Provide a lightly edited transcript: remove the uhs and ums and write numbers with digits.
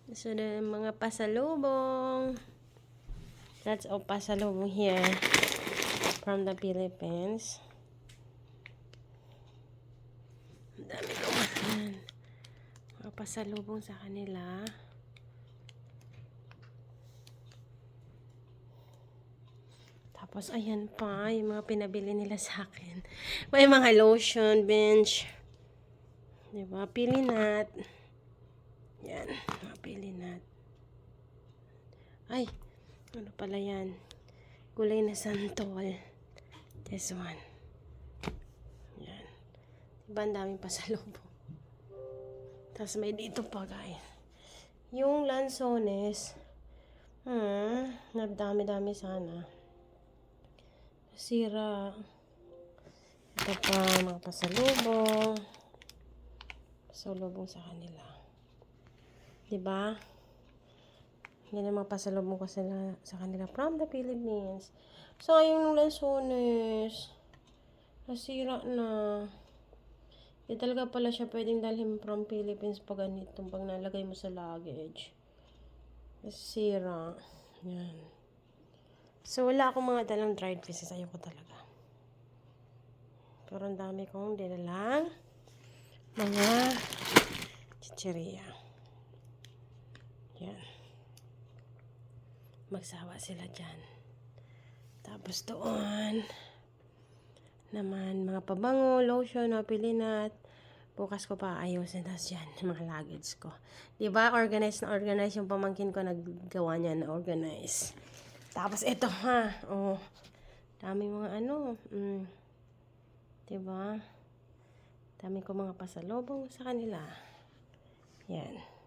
So, the mga pasalubong. That's all pasalubong here from the Philippines. Ang dami ko man. Mga pasalubong sa kanila. Tapos, ayan pa, yung mga pinabili nila sa akin. May mga lotion, bench. Diba? Pilinat. Yan, mga pilinat. Ay, ano pala yan? Kulay na santol. This one. Yan. Diba, ang daming pasalubong. Tapos may dito pa, guys. Yung lansones. Nagdami-dami sana. Sira. Ito pa, mga pasalubong. Pasalubong sa kanila. Diba? Yan ang mga pasalubong ko sa kanila from the Philippines. Sayang yung lansones. Nasira na. Hindi talaga pala siya pwedeng dalhin from Philippines pag ganito. Pag nalagay mo sa luggage. Nasira. Yan. So, wala akong mga dalang dried pieces. Ayoko talaga. Pero ang dami kong dinalang mga chicheria. Yan. Magsawa sila dyan. Tapos doon naman mga pabango, lotion, pilinat. Bukas ko pa ayusin. Tapos yan, mga luggage ko. Diba? Organize na organize yung pamangkin ko. Naggawa niya na organize. Tapos ito ha. Oh, dami mga diba? Dami ko mga pasalubong sa kanila. Yan.